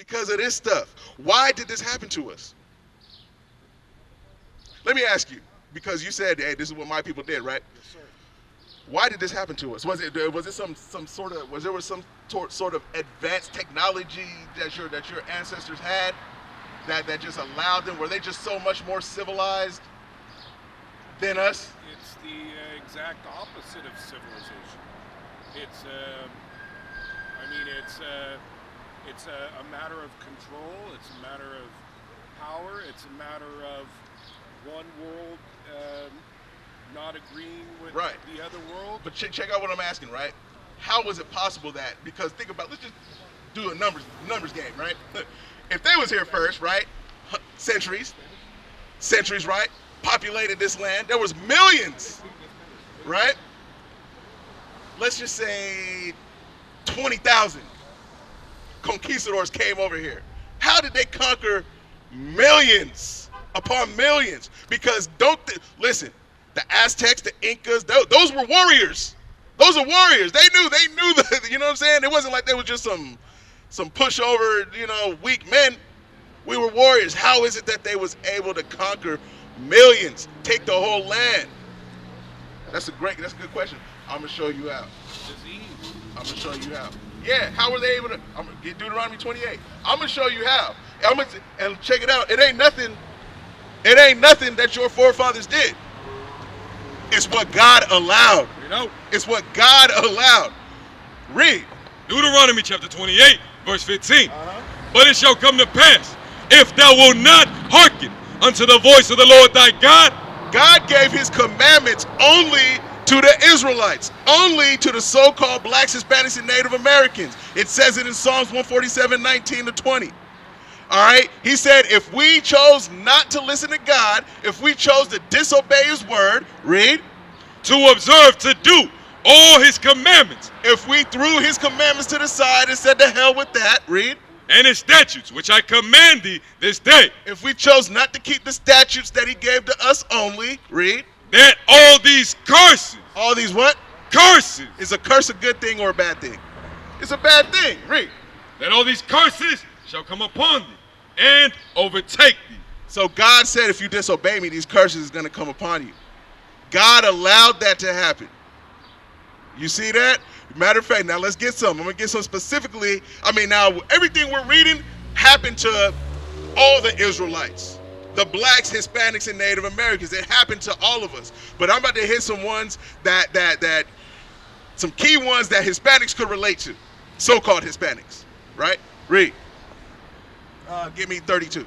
because of this stuff. Why did this happen to us? Let me ask you, because you said, hey, this is what my people did, right? Yes, sir. Why did this happen to us? Was it some sort of advanced technology that your ancestors had that just allowed them? Were they just so much more civilized than us? It's the exact opposite of civilization. It's it's a matter of control. It's a matter of power. It's a matter of one world not agreeing with Right. the other world. But check out what I'm asking, right? How was it possible that? Because think about, let's just do a numbers game, right? If they was here first, right? Centuries, right? Populated this land. There was millions, right? Let's just say 20,000 conquistadors came over here. How did they conquer millions upon millions? Because listen, the Aztecs, the Incas, those were warriors. Those are warriors. They knew that, you know what I'm saying? It wasn't like they were just some pushover, weak men. We were warriors. How is it that they was able to conquer millions, take the whole land? That's a good question. I'm gonna show you how. Disease. I'm gonna show you how. Yeah, how were they able to? I'm gonna get Deuteronomy 28. I'm gonna show you how. And check it out. It ain't nothing that your forefathers did. It's what God allowed. It's what God allowed. Read. Deuteronomy chapter 28, verse 15. But it shall come to pass, if thou wilt not hearken unto the voice of the Lord thy God. God gave his commandments only to the Israelites, only to the so-called blacks, Hispanics, and Native Americans. It says it in Psalms 147, 19 to 20. All right? He said if we chose not to listen to God, if we chose to disobey his word, read, to observe, to do all his commandments. If we threw his commandments to the side and said to hell with that, read, and his statutes, which I command thee this day. If we chose not to keep the statutes that he gave to us only, read, that all these curses. All these what? Curses. Is a curse a good thing or a bad thing? It's a bad thing. Read. That all these curses shall come upon thee and overtake thee. So God said if you disobey me, these curses is going to come upon you. God allowed that to happen. You see that? Matter of fact, now let's get some. I'm going to get some specifically. Now everything we're reading happened to all the Israelites. The blacks, Hispanics, and Native Americans. It happened to all of us. But I'm about to hit some ones that some key ones that Hispanics could relate to. So-called Hispanics. Right? Read. Give me 32.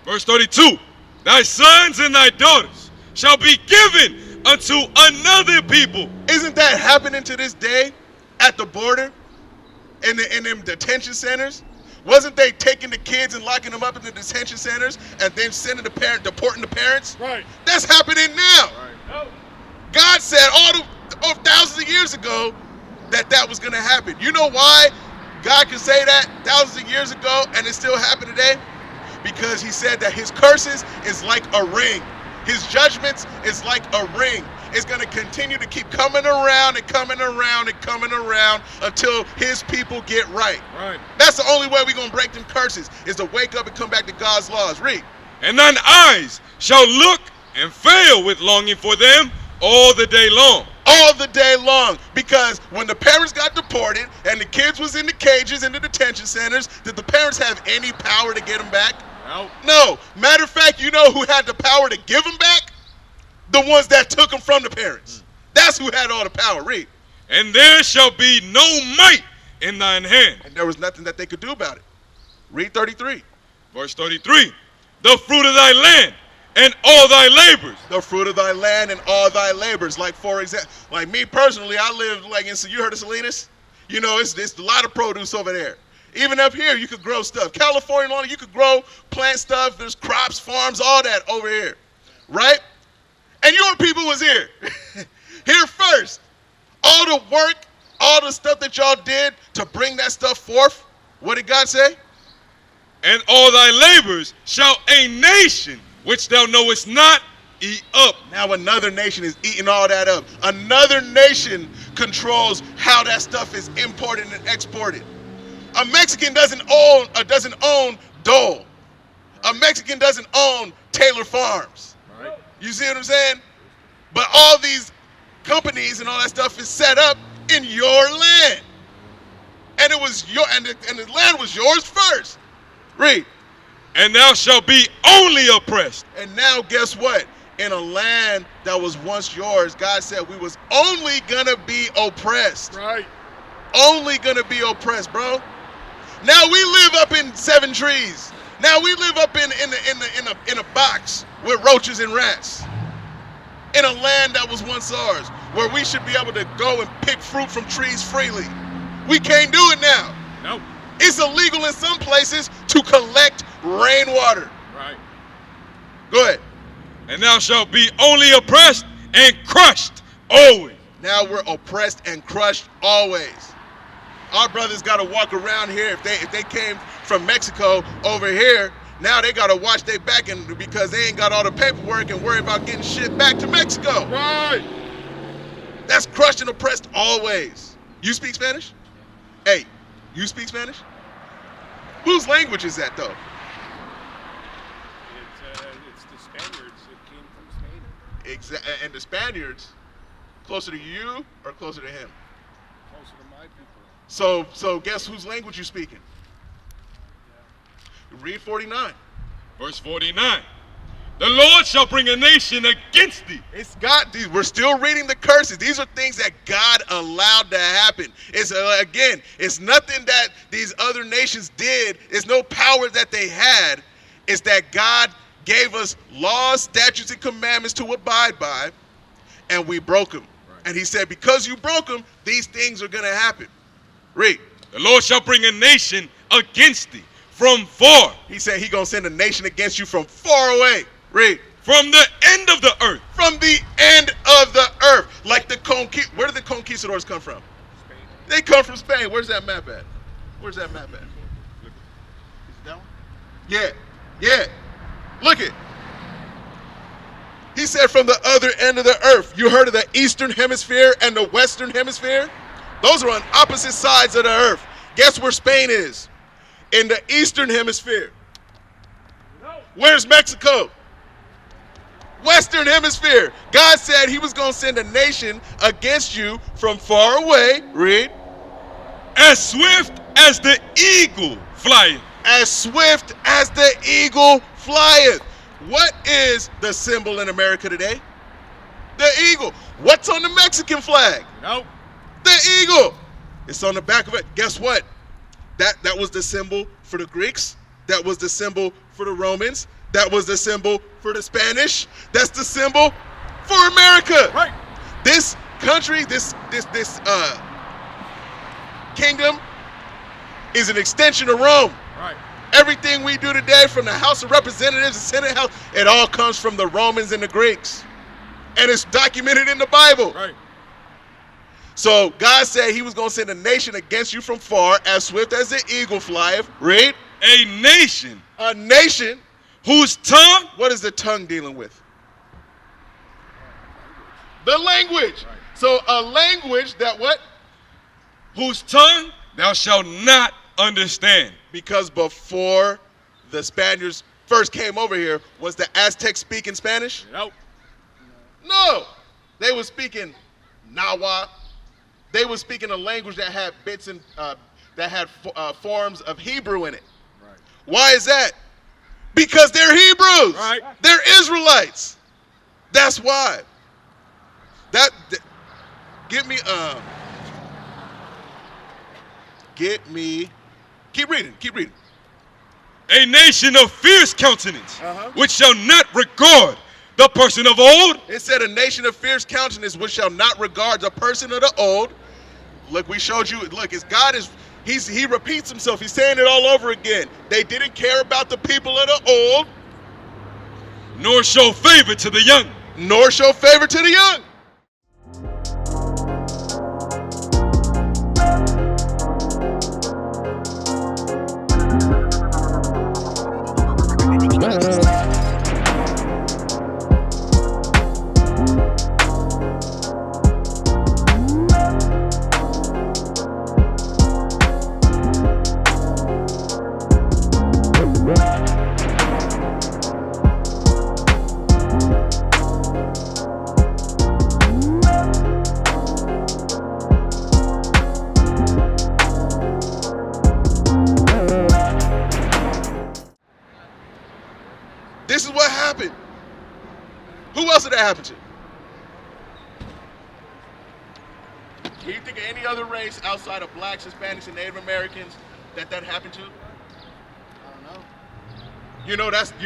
Verse 32. Thy sons and thy daughters shall be given unto another people. Isn't that happening to this day at the border? In them detention centers? Wasn't they taking the kids and locking them up in the detention centers and then sending deporting the parents? Right. That's happening now. Right. God said thousands of years ago that was going to happen. You know why God can say that thousands of years ago and it still happened today? Because he said that his curses is like a ring. His judgments is like a ring. It's going to continue to keep coming around and coming around and coming around until his people get right. Right. That's the only way we're going to break them curses, is to wake up and come back to God's laws. Read. And thine eyes shall look and fail with longing for them all the day long. All the day long. Because when the parents got deported and the kids was in the cages in the detention centers, did the parents have any power to get them back? No. Matter of fact, you know who had the power to give them back? The ones that took them from the parents. That's who had all the power. Read. And there shall be no might in thine hand. And there was nothing that they could do about it. Read 33. Verse 33. The fruit of thy land and all thy labors. The fruit of thy land and all thy labors. Like, for example, like me personally, I live like in, you heard of Salinas? You know, it's a lot of produce over there. Even up here, you could grow stuff. California, you could plant stuff. There's crops, farms, all that over here. Right? And your people was here. Here first. All the work, all the stuff that y'all did to bring that stuff forth. What did God say? And all thy labors shall a nation which thou knowest not eat up. Now another nation is eating all that up. Another nation controls how that stuff is imported and exported. A Mexican doesn't own Dole. A Mexican doesn't own Taylor Farms. Right. You see what I'm saying? But all these companies and all that stuff is set up in your land. And it was and the land was yours first. Read. And thou shalt be only oppressed. And now guess what? In a land that was once yours, God said we was only gonna be oppressed. Right. Only gonna be oppressed, bro. Now we live up in 7 trees. Now we live up in a box with roaches and rats. In a land that was once ours, where we should be able to go and pick fruit from trees freely. We can't do it now. Nope. It's illegal in some places to collect rainwater. Right. Go ahead. And thou shalt be only oppressed and crushed always. Now we're oppressed and crushed always. Our brothers got to walk around here. If they came from Mexico over here, now they got to watch their back because they ain't got all the paperwork and worry about getting shit back to Mexico. Right. That's crushed and oppressed always. You speak Spanish? Hey, you speak Spanish? Whose language is that, though? It's the Spaniards that came from Spain. And the Spaniards, closer to you or closer to him? Closer to my people. So guess whose language you speaking? Read 49. Verse 49. The Lord shall bring a nation against thee. It's God. We're still reading the curses. These are things that God allowed to happen. It's again, it's nothing that these other nations did. It's no power that they had. It's that God gave us laws, statutes, and commandments to abide by, and we broke them. Right. And he said, because you broke them, these things are going to happen. Read. The Lord shall bring a nation against thee from far. He said he's going to send a nation against you from far away. Read. From the end of the earth. From the end of the earth. Like where did the conquistadors come from? Spain. They come from Spain. Where's that map at? Where's that map at? Is it that one? Yeah. Look it. He said from the other end of the earth. You heard of the Eastern Hemisphere and the Western Hemisphere? Those are on opposite sides of the earth. Guess where Spain is? In the Eastern Hemisphere. Where's Mexico? Western Hemisphere. God said he was going to send a nation against you from far away. Read. As swift as the eagle flyeth. As swift as the eagle flyeth. What is the symbol in America today? The eagle. What's on the Mexican flag? Nope. The eagle. It's on the back of it. Guess what? That was the symbol for the Greeks. That was the symbol for the Romans. That was the symbol for the Spanish. That's the symbol for America. Right. This country, this kingdom is an extension of Rome. Right. Everything we do today, from the House of Representatives, the Senate House, it all comes from the Romans and the Greeks. And it's documented in the Bible. Right. So God said he was going to send a nation against you from far, as swift as the eagle flieth. Read. A nation. A nation. Whose tongue? What is the tongue dealing with? The language. Right. So a language that what? Whose tongue thou shalt not understand. Because before the Spaniards first came over here, was the Aztecs speaking Spanish? Nope. No. They were speaking Nahuatl. They were speaking a language that had bits and that had forms of Hebrew in it. Right. Why is that? Because they're Hebrews. Right. They're Israelites. That's why. Keep reading. A nation of fierce countenance, which shall not regard the person of old. It said a nation of fierce countenance which shall not regard the person of the old. Look, we showed you. Look, he repeats himself. He's saying it all over again. They didn't care about the people of the old. Nor show favor to the young. Nor show favor to the young. happen? Who else did that happen to? Can you think of any other race outside of blacks, Hispanics, and Native Americans that happened to? I don't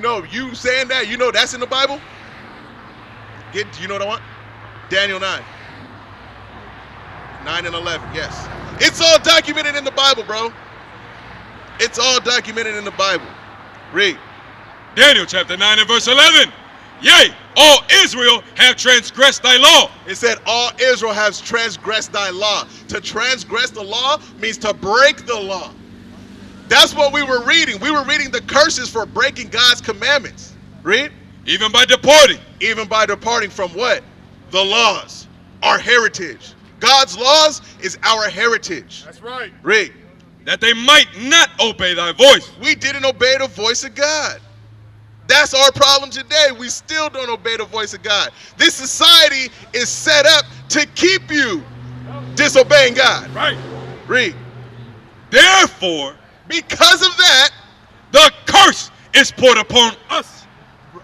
know. You saying that, that's in the Bible? You know what I want? Daniel 9. 9 and 11, yes. It's all documented in the Bible, bro. It's all documented in the Bible. Read. Daniel chapter 9 and verse 11. Yea, all Israel have transgressed thy law. It said all Israel has transgressed thy law. To transgress the law means to break the law. That's what we were reading. We were reading the curses for breaking God's commandments. Read. Even by departing. Even by departing from what? The laws. Our heritage. God's laws is our heritage. That's right. Read. That they might not obey thy voice. We didn't obey the voice of God. That's our problem today. We still don't obey the voice of God. This society is set up to keep you disobeying God. Right. Read. Therefore, because of that, the curse is poured upon us.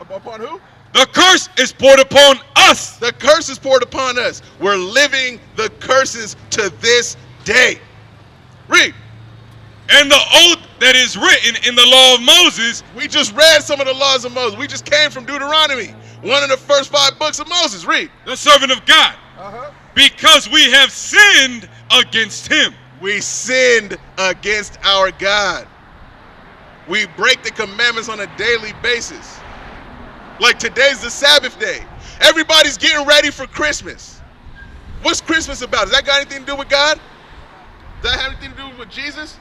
Upon who? The curse is poured upon us. The curse is poured upon us. We're living the curses to this day. Read. And the oath that is written in the law of Moses. We just read some of the laws of Moses. We just came from Deuteronomy, one of the first 5 books of Moses. Read. The servant of God. Because we have sinned against him. We sinned against our God. We break the commandments on a daily basis. Like today's the Sabbath day. Everybody's getting ready for Christmas. What's Christmas about? Does that got anything to do with God? Does that have anything to do with Jesus?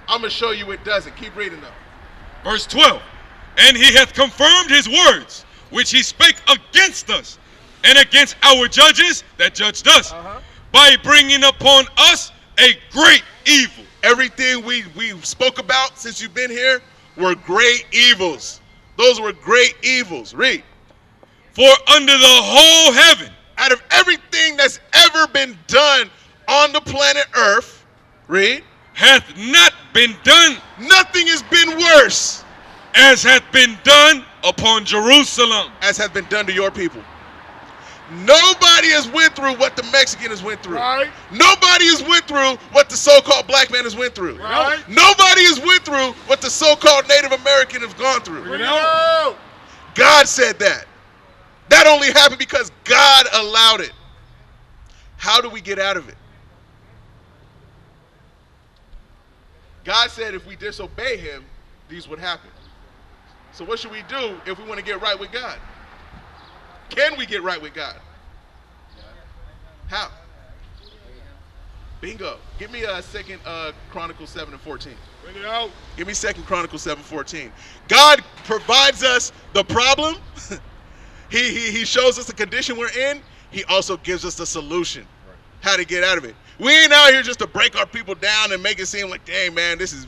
I'm going to show you it doesn't. Keep reading though. Verse 12. And he hath confirmed his words, which he spake against us, and against our judges that judged us, by bringing upon us a great evil. Everything we spoke about since you've been here were great evils. Those were great evils. Read. For under the whole heaven, out of everything that's ever been done on the planet Earth, read, hath not been done, nothing has been worse, as hath been done upon Jerusalem, as hath been done to your people. Nobody has went through what the Mexican has went through. Right. Nobody has went through what the so-called black man has went through. Right. Nobody has went through what the so-called Native American has gone through. Bring it out. God said that. That only happened because God allowed it. How do we get out of it? God said if we disobey him, these would happen. So what should we do if we want to get right with God? Can we get right with God? How? Bingo. Give me a second Chronicles 7 and 14. Bring it out. Give me 2 Chronicles 7:14. God provides us the problem. He shows us the condition we're in. He also gives us the solution, how to get out of it. We ain't out here just to break our people down and make it seem like, dang, man, this is,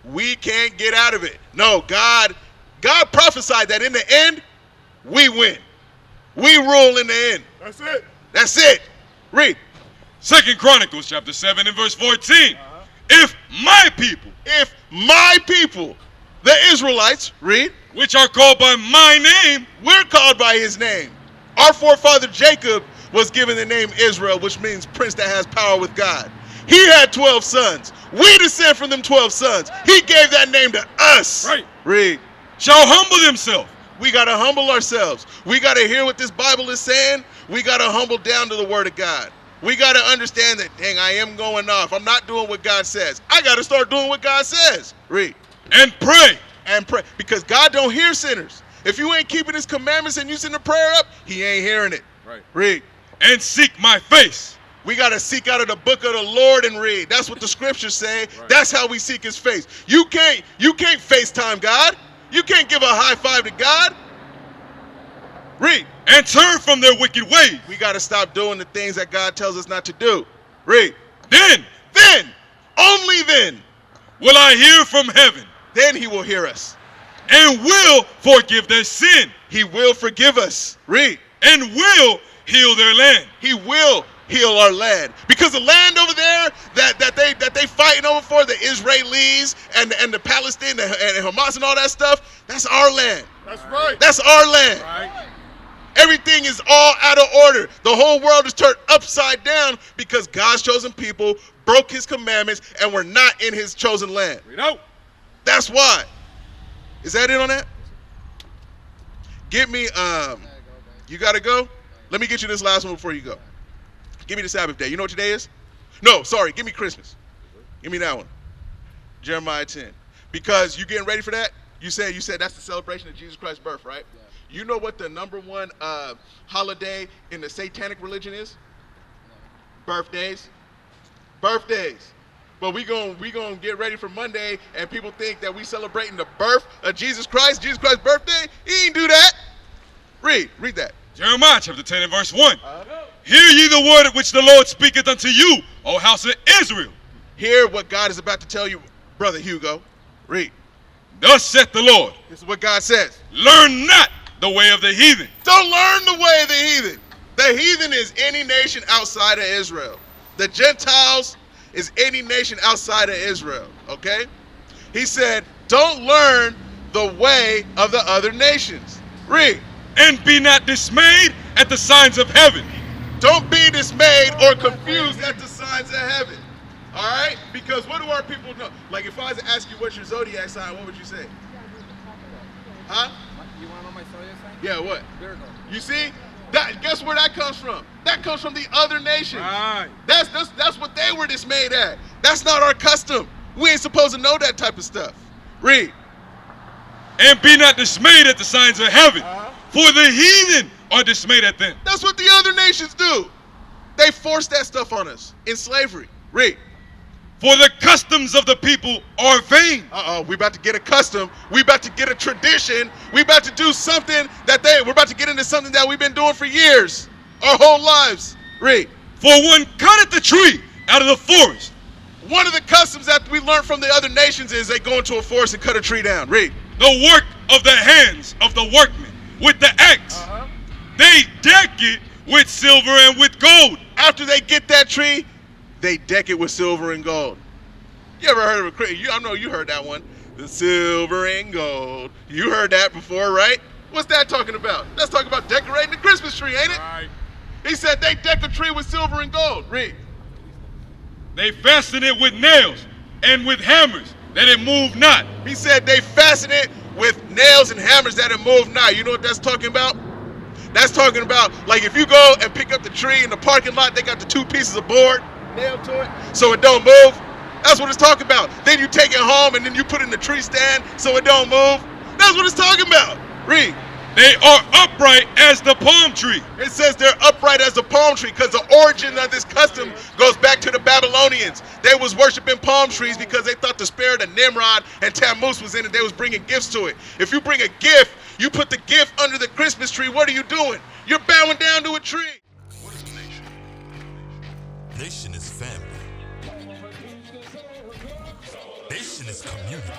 we can't get out of it. No, God prophesied that in the end, we win. We rule in the end. That's it. That's it. Read. 2 Chronicles chapter 7 and verse 14. If my people, the Israelites, read, which are called by my name, we're called by his name. Our forefather Jacob was given the name Israel, which means prince that has power with God. He had 12 sons. We descend from them 12 sons. He gave that name to us. Right. Read. Shall humble themselves. We got to humble ourselves. We got to hear what this Bible is saying. We got to humble down to the word of God. We got to understand that, dang, I am going off. I'm not doing what God says. I got to start doing what God says. Read. And pray. And pray. Because God don't hear sinners. If you ain't keeping his commandments and you send a prayer up, he ain't hearing it. Right. Read. And seek my face. We got to seek out of the book of the Lord and read. That's what the scriptures say. Right. That's how we seek his face. You can't FaceTime God. You can't give a high five to God. Read. And turn from their wicked ways. We got to stop doing the things that God tells us not to do. Read. Then, only then, will I hear from heaven. Then he will hear us. And will forgive their sin. He will forgive us. Read. And will heal their land. He will heal our land. Because the land over there that they fighting over doing for the Israelis and the Palestine and Hamas and all that stuff, that's our land. That's right. That's our land. Right. Everything is all out of order. The whole world is turned upside down because God's chosen people broke his commandments and were not in his chosen land. We know. That's why. Is that it on that? Get me, you gotta go? Let me get you this last one before you go. Give me the Sabbath day. You know what today is? No, sorry, give me Christmas. Give me that one. Jeremiah 10. Because you getting ready for that? You said that's the celebration of Jesus Christ's birth, right? Yeah. You know what the number one holiday in the satanic religion is? No. Birthdays. Birthdays. But we gonna get ready for Monday, and people think that we celebrating the birth of Jesus Christ, Jesus Christ's birthday. He ain't do that. Read that. Jeremiah chapter 10 and verse 1. Hear ye the word which the Lord speaketh unto you, O house of Israel. Hear what God is about to tell you, Brother Hugo. Read. Thus saith the Lord. This is what God says. Learn not the way of the heathen. Don't learn the way of the heathen. The heathen is any nation outside of Israel. The Gentiles is any nation outside of Israel, okay? He said, don't learn the way of the other nations. Read. And be not dismayed at the signs of heaven. Don't be dismayed or confused at the signs of heaven. All right? Because what do our people know? Like if I was to ask you what's your zodiac sign, what would you say? Huh? You want to know my zodiac sign? Yeah, what? Virgo. You see? Guess where that comes from? That comes from the other nations. Right. That's what they were dismayed at. That's not our custom. We ain't supposed to know that type of stuff. Read. And be not dismayed at the signs of heaven. For the heathen are dismayed at them. That's what the other nations do. They force that stuff on us in slavery. Read. For the customs of the people are vain. We about to get a custom. We about to get a tradition. We about to do something we're about to get into something that we've been doing for years, our whole lives. Read. For one cutteth the tree out of the forest. One of the customs that we learned from the other nations is they go into a forest and cut a tree down. Read. The work of the hands of the workmen with the axe. They deck it with silver and with gold. After they get that tree, they deck it with silver and gold. You ever heard of I know you heard that one. The silver and gold. You heard that before, right? What's that talking about? That's talking about decorating the Christmas tree, ain't it? Right. He said they deck a tree with silver and gold. Read. They fasten it with nails and with hammers, that it move not. He said they fasten it with nails and hammers that it move not. You know what that's talking about? That's talking about, like if you go and pick up the tree in the parking lot, they got the 2 pieces of board nailed to it so it don't move. That's what it's talking about. Then you take it home and then you put it in the tree stand so it don't move. That's what it's talking about. Read. They are upright as the palm tree. It says they're upright as a palm tree because the origin of this custom goes back to the Babylonians. They was worshiping palm trees because they thought the spirit of Nimrod and Tammuz was in it. They was bringing gifts to it. If you bring a gift, you put the gift under the Christmas tree. What are you doing? You're bowing down to a tree. What is a nation? Nation is family. Nation is community.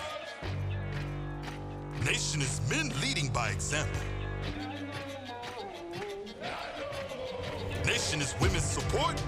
Nation is men leading by example. Nation is women's support